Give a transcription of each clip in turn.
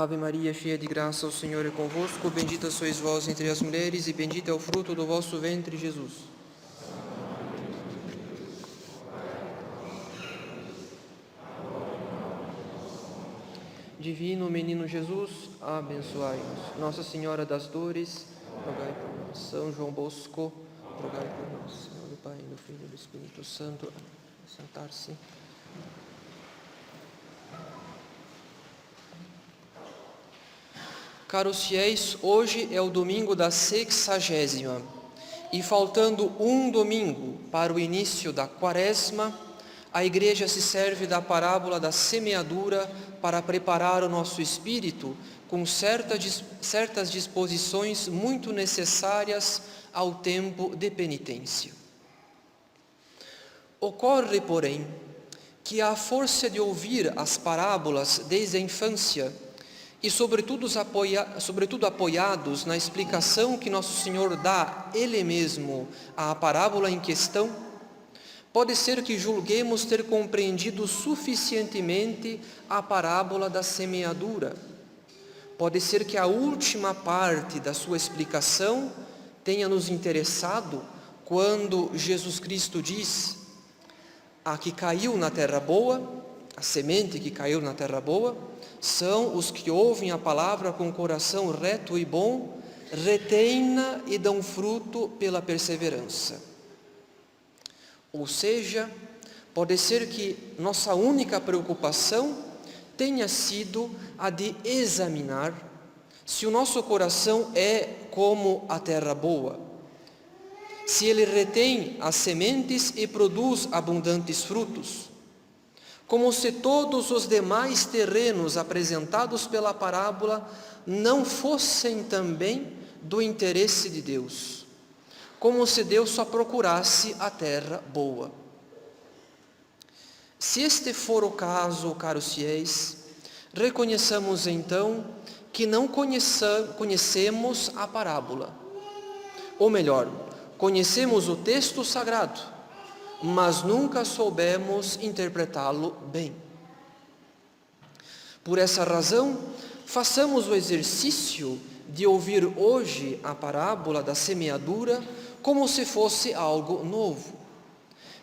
Ave Maria, cheia de graça, o Senhor é convosco. Bendita sois vós entre as mulheres, e bendito é o fruto do vosso ventre, Jesus. Divino Menino Jesus, abençoai-nos. Nossa Senhora das Dores, rogai por nós. São João Bosco, rogai por nós. Em nome do Pai, do Filho e do Espírito Santo. Sentar-se. Caros fiéis, hoje é o domingo da 60ª e faltando um domingo para o início da Quaresma, a Igreja se serve da parábola da semeadura para preparar o nosso espírito com certas disposições muito necessárias ao tempo de penitência. Ocorre, porém, que à força de ouvir as parábolas desde a infância, e sobretudo apoiados na explicação que Nosso Senhor dá Ele mesmo à parábola em questão, pode ser que julguemos ter compreendido suficientemente a parábola da semeadura. Pode ser que a última parte da sua explicação tenha nos interessado quando Jesus Cristo diz: a que caiu na terra boa, a semente que caiu na terra boa, são os que ouvem a palavra com coração reto e bom, retêm-na e dão fruto pela perseverança. Ou seja, pode ser que nossa única preocupação tenha sido a de examinar se o nosso coração é como a terra boa, se ele retém as sementes e produz abundantes frutos, como se todos os demais terrenos apresentados pela parábola não fossem também do interesse de Deus, como se Deus só procurasse a terra boa. Se este for o caso, caros fiéis, reconheçamos então que não conhecemos a parábola, ou melhor, conhecemos o texto sagrado, mas nunca soubemos interpretá-lo bem. Por essa razão, façamos o exercício de ouvir hoje a parábola da semeadura como se fosse algo novo,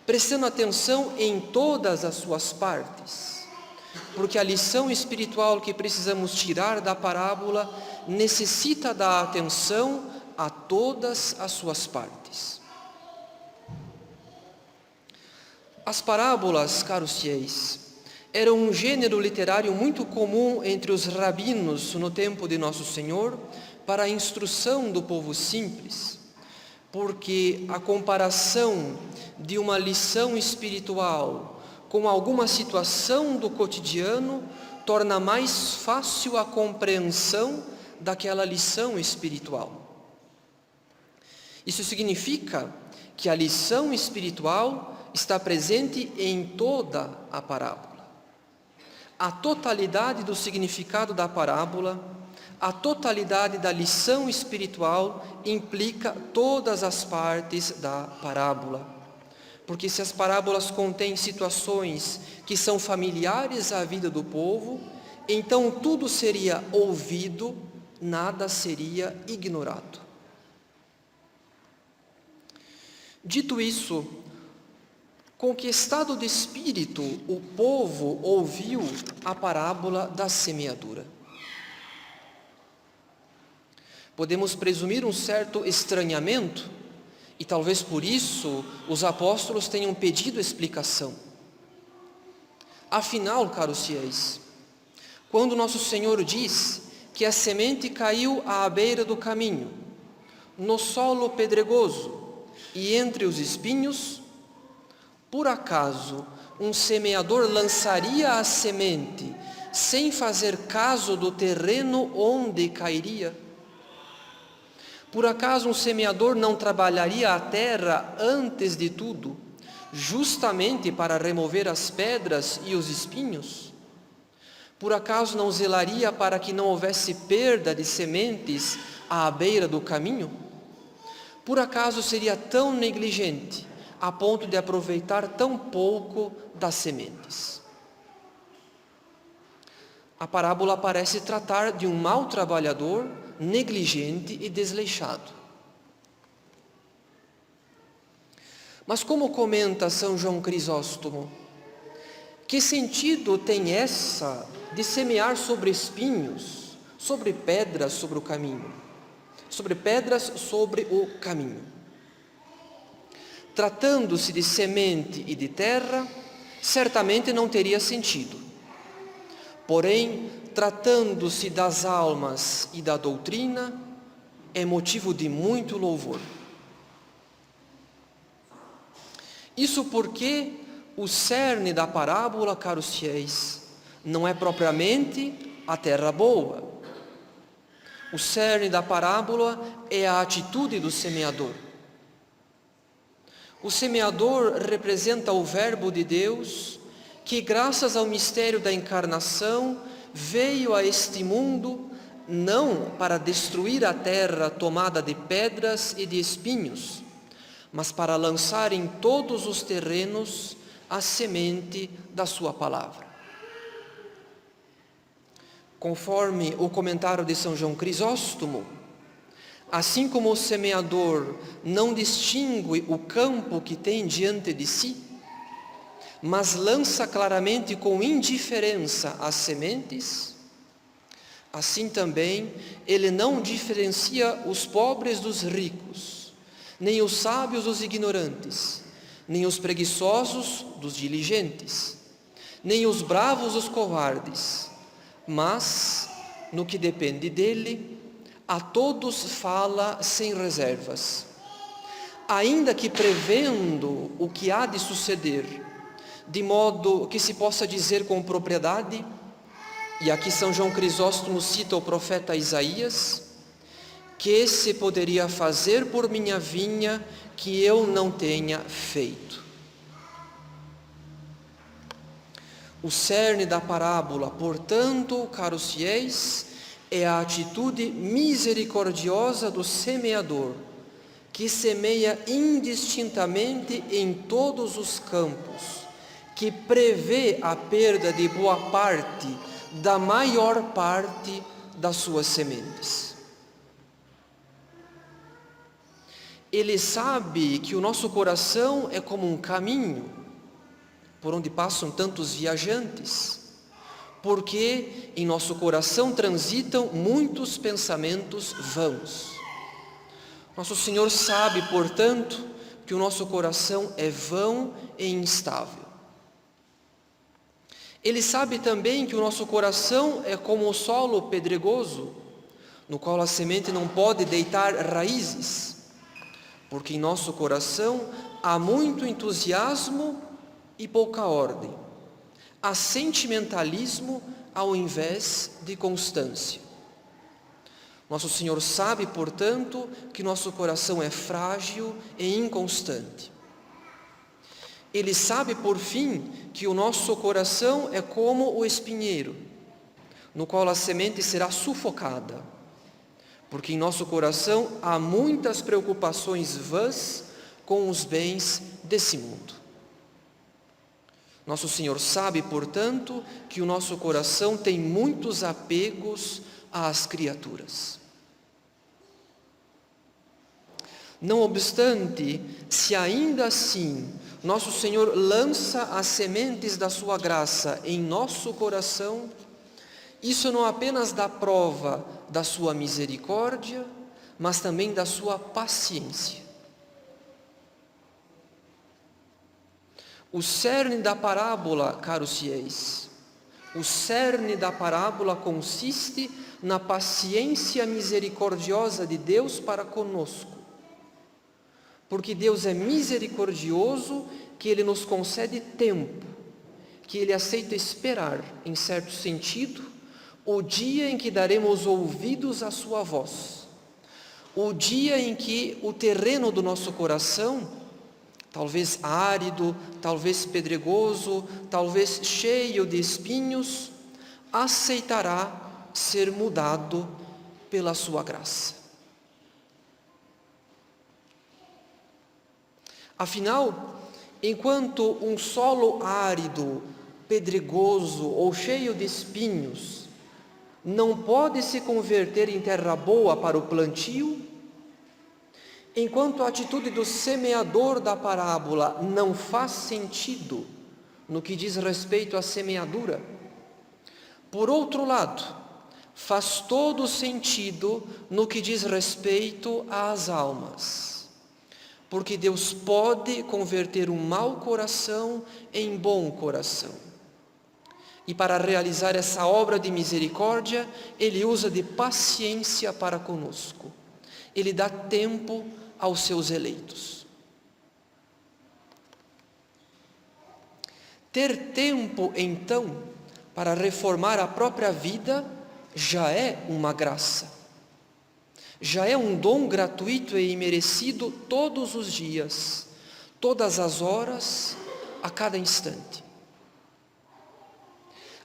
prestando atenção em todas as suas partes, porque a lição espiritual que precisamos tirar da parábola necessita da atenção a todas as suas partes. As parábolas, caros fiéis, eram um gênero literário muito comum entre os rabinos no tempo de Nosso Senhor para a instrução do povo simples, porque a comparação de uma lição espiritual com alguma situação do cotidiano torna mais fácil a compreensão daquela lição espiritual. Isso significa que a lição espiritual está presente em toda a parábola. A totalidade do significado da parábola, a totalidade da lição espiritual implica todas as partes da parábola. Porque se as parábolas contêm situações que são familiares à vida do povo, então tudo seria ouvido, nada seria ignorado. Dito isso, com que estado de espírito o povo ouviu a parábola da semeadura? Podemos presumir um certo estranhamento, e talvez por isso os apóstolos tenham pedido explicação. Afinal, caros fiéis, quando Nosso Senhor diz que a semente caiu à beira do caminho, no solo pedregoso e entre os espinhos, por acaso um semeador lançaria a semente sem fazer caso do terreno onde cairia? Por acaso um semeador não trabalharia a terra antes de tudo, justamente para remover as pedras e os espinhos? Por acaso não zelaria para que não houvesse perda de sementes à beira do caminho? Por acaso seria tão negligente a ponto de aproveitar tão pouco das sementes? a parábola parece tratar de um mau trabalhador, negligente e desleixado. Mas como comenta São João Crisóstomo, que sentido tem essa de semear sobre espinhos, sobre pedras sobre o caminho? Sobre pedras sobre o caminho. Tratando-se de semente e de terra, certamente não teria sentido. Porém, tratando-se das almas e da doutrina, é motivo de muito louvor. Isso porque o cerne da parábola, caros fiéis, não é propriamente a terra boa. O cerne da parábola é a atitude do semeador. O semeador representa o Verbo de Deus, que graças ao mistério da encarnação veio a este mundo não para destruir a terra tomada de pedras e de espinhos, mas para lançar em todos os terrenos a semente da sua palavra. Conforme o comentário de São João Crisóstomo, assim como o semeador não distingue o campo que tem diante de si, mas lança claramente com indiferença as sementes, assim também ele não diferencia os pobres dos ricos, nem os sábios dos ignorantes, nem os preguiçosos dos diligentes, nem os bravos dos covardes, mas, no que depende dele, a todos fala sem reservas, ainda que prevendo o que há de suceder, de modo que se possa dizer com propriedade, e aqui São João Crisóstomo cita o profeta Isaías, que se poderia fazer por minha vinha que eu não tenha feito. O cerne da parábola, portanto, caros fiéis, é a atitude misericordiosa do semeador, que semeia indistintamente em todos os campos, que prevê a perda de boa parte, da maior parte das suas sementes. Ele sabe que o nosso coração é como um caminho, por onde passam tantos viajantes, porque em nosso coração transitam muitos pensamentos vãos. Nosso Senhor sabe, portanto, que o nosso coração é vão e instável. Ele sabe também que o nosso coração é como o solo pedregoso, no qual a semente não pode deitar raízes, porque em nosso coração há muito entusiasmo e pouca ordem, há sentimentalismo ao invés de constância. Nosso Senhor sabe, portanto, que nosso coração é frágil e inconstante. Ele sabe, por fim, que o nosso coração é como o espinheiro, no qual a semente será sufocada, porque em nosso coração há muitas preocupações vãs com os bens desse mundo. Nosso Senhor sabe, portanto, que o nosso coração tem muitos apegos às criaturas. Não obstante, se ainda assim nosso Senhor lança as sementes da sua graça em nosso coração, isso não apenas dá prova da sua misericórdia, mas também da sua paciência. O cerne da parábola, caros fiéis, o cerne da parábola consiste na paciência misericordiosa de Deus para conosco. Porque Deus é misericordioso, que Ele nos concede tempo, que Ele aceita esperar, em certo sentido, o dia em que daremos ouvidos à sua voz, o dia em que o terreno do nosso coração, talvez árido, talvez pedregoso, talvez cheio de espinhos, aceitará ser mudado pela sua graça. Afinal, enquanto um solo árido, pedregoso ou cheio de espinhos não pode se converter em terra boa para o plantio, enquanto a atitude do semeador da parábola não faz sentido no que diz respeito à semeadura, por outro lado, faz todo sentido no que diz respeito às almas, porque Deus pode converter um mau coração em bom coração. E para realizar essa obra de misericórdia, Ele usa de paciência para conosco. Ele dá tempo aos seus eleitos. Ter tempo, então, para reformar a própria vida, já é uma graça. Já é um dom gratuito e imerecido todos os dias, todas as horas, a cada instante.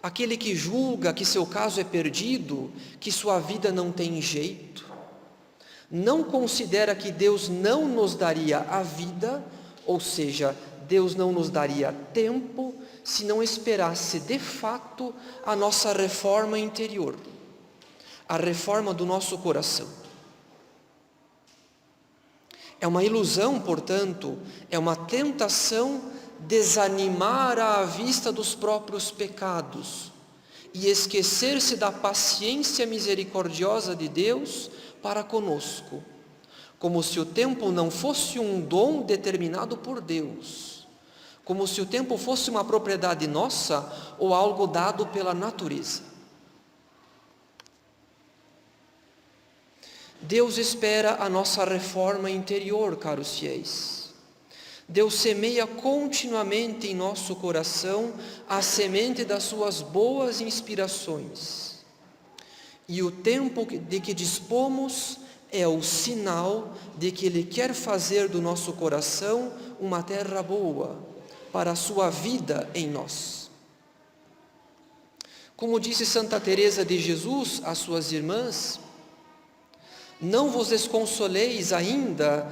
Aquele que julga que seu caso é perdido, que sua vida não tem jeito, não considera que Deus não nos daria a vida, ou seja, Deus não nos daria tempo, se não esperasse de fato a nossa reforma interior, a reforma do nosso coração. É uma ilusão, portanto, é uma tentação desanimar à vista dos próprios pecados e esquecer-se da paciência misericordiosa de Deus para conosco, como se o tempo não fosse um dom determinado por Deus, como se o tempo fosse uma propriedade nossa ou algo dado pela natureza. Deus espera a nossa reforma interior, caros fiéis. Deus semeia continuamente em nosso coração a semente das suas boas inspirações. E o tempo de que dispomos é o sinal de que Ele quer fazer do nosso coração uma terra boa, para a sua vida em nós. Como disse Santa Teresa de Jesus às suas irmãs, não vos desconsoleis ainda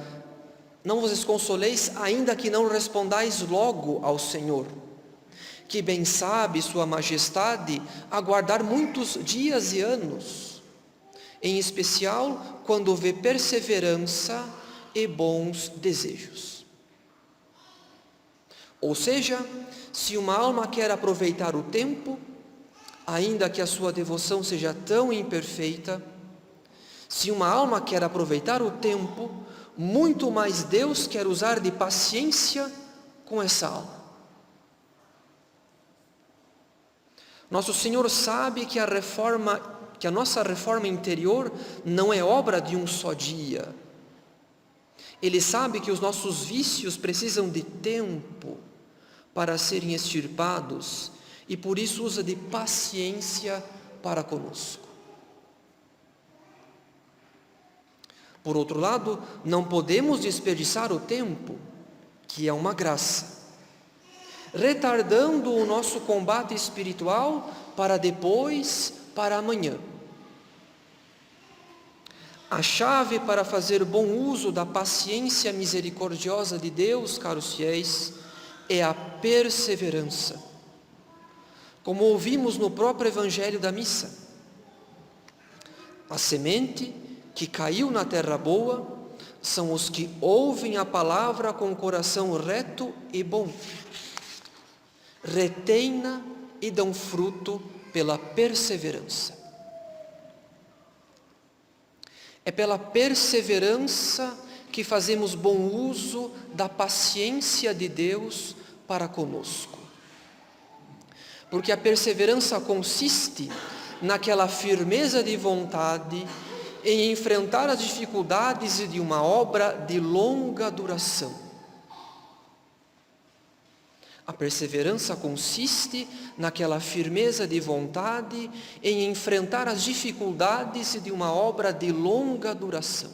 que não respondais logo ao Senhor, que bem sabe Sua Majestade aguardar muitos dias e anos, em especial quando vê perseverança e bons desejos. Ou seja, se uma alma quer aproveitar o tempo, ainda que a sua devoção seja tão imperfeita, se uma alma quer aproveitar o tempo, muito mais Deus quer usar de paciência com essa alma. Nosso Senhor sabe que a nossa reforma interior não é obra de um só dia. Ele sabe que os nossos vícios precisam de tempo para serem extirpados e por isso usa de paciência para conosco. Por outro lado, não podemos desperdiçar o tempo, que é uma graça, retardando o nosso combate espiritual para depois, para amanhã. A chave para fazer bom uso da paciência misericordiosa de Deus, caros fiéis, é a perseverança. Como ouvimos no próprio Evangelho da Missa, a semente que caiu na terra boa são os que ouvem a palavra com coração reto e bom, retém-na e dão fruto pela perseverança. É pela perseverança que fazemos bom uso da paciência de Deus para conosco. Porque a perseverança consiste naquela firmeza de vontade em enfrentar as dificuldades de uma obra de longa duração. A perseverança consiste naquela firmeza de vontade em enfrentar as dificuldades de uma obra de longa duração.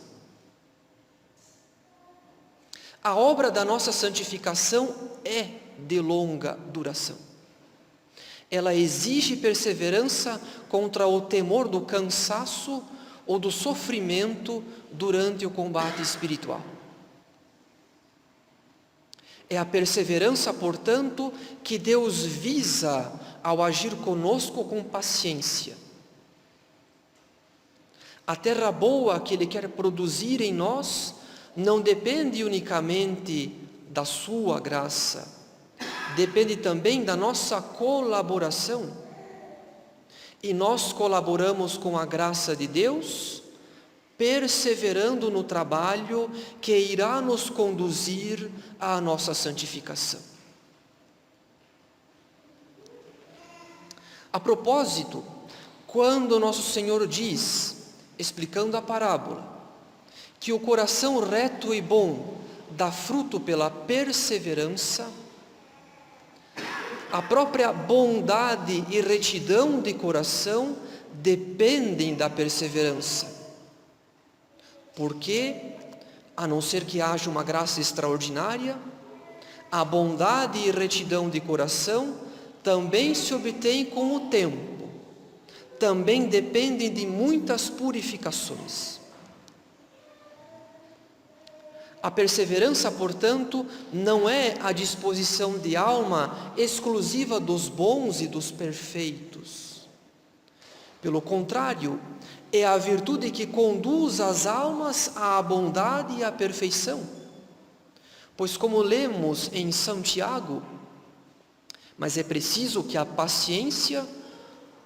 A obra da nossa santificação é de longa duração. Ela exige perseverança contra o temor do cansaço ou do sofrimento durante o combate espiritual. É a perseverança, portanto, que Deus visa ao agir conosco com paciência. A terra boa que Ele quer produzir em nós não depende unicamente da sua graça, depende também da nossa colaboração. E nós colaboramos com a graça de Deus, perseverando no trabalho que irá nos conduzir à nossa santificação. A propósito, quando nosso Senhor diz, explicando a parábola, que o coração reto e bom dá fruto pela perseverança, a própria bondade e retidão de coração dependem da perseverança. Porque, a não ser que haja uma graça extraordinária, a bondade e retidão de coração também se obtém com o tempo, também dependem de muitas purificações. A perseverança, portanto, não é a disposição de alma exclusiva dos bons e dos perfeitos. Pelo contrário, é a virtude que conduz as almas à bondade e à perfeição. Pois, como lemos em São Tiago, mas é preciso que a paciência,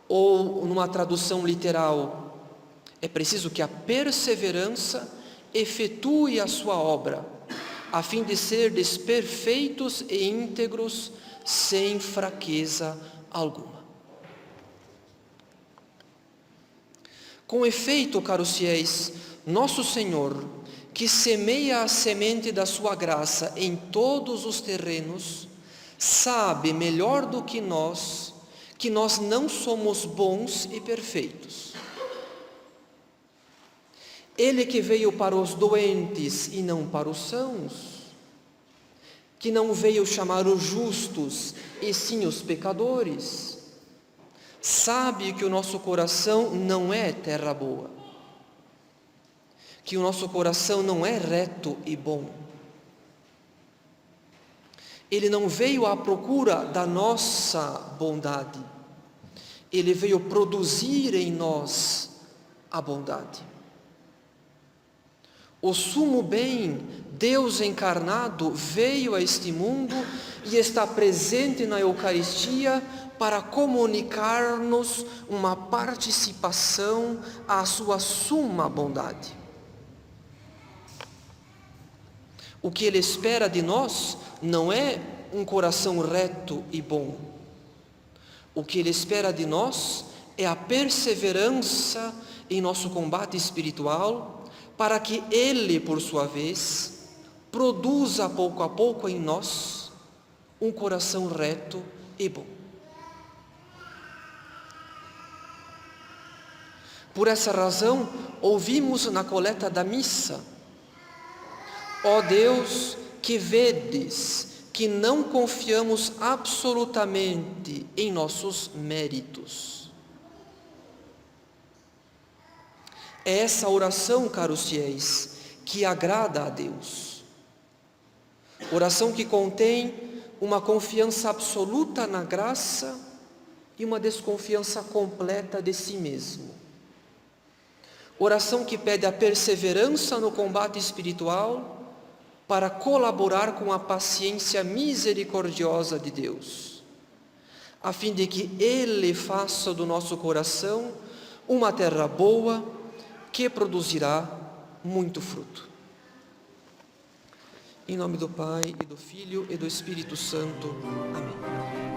ou numa tradução literal, é preciso que a perseverança efetue a sua obra, a fim de serdes perfeitos e íntegros, sem fraqueza alguma. Com efeito, caros fiéis, nosso Senhor, que semeia a semente da sua graça em todos os terrenos, sabe melhor do que nós não somos bons e perfeitos. Ele que veio para os doentes e não para os sãos, que não veio chamar os justos e sim os pecadores, sabe que o nosso coração não é terra boa, que o nosso coração não é reto e bom. Ele não veio à procura da nossa bondade, Ele veio produzir em nós a bondade. O sumo bem, Deus encarnado, veio a este mundo e está presente na Eucaristia para comunicar-nos uma participação à sua suma bondade. O que Ele espera de nós não é um coração reto e bom. O que Ele espera de nós é a perseverança em nosso combate espiritual, para que Ele, por sua vez, produza pouco a pouco em nós um coração reto e bom. Por essa razão, ouvimos na coleta da missa: ó Deus, que vedes que não confiamos absolutamente em nossos méritos. É essa oração, caros fiéis, que agrada a Deus. Oração que contém uma confiança absoluta na graça e uma desconfiança completa de si mesmo. Oração que pede a perseverança no combate espiritual para colaborar com a paciência misericordiosa de Deus, a fim de que Ele faça do nosso coração uma terra boa que produzirá muito fruto. Em nome do Pai, e do Filho, e do Espírito Santo. Amém.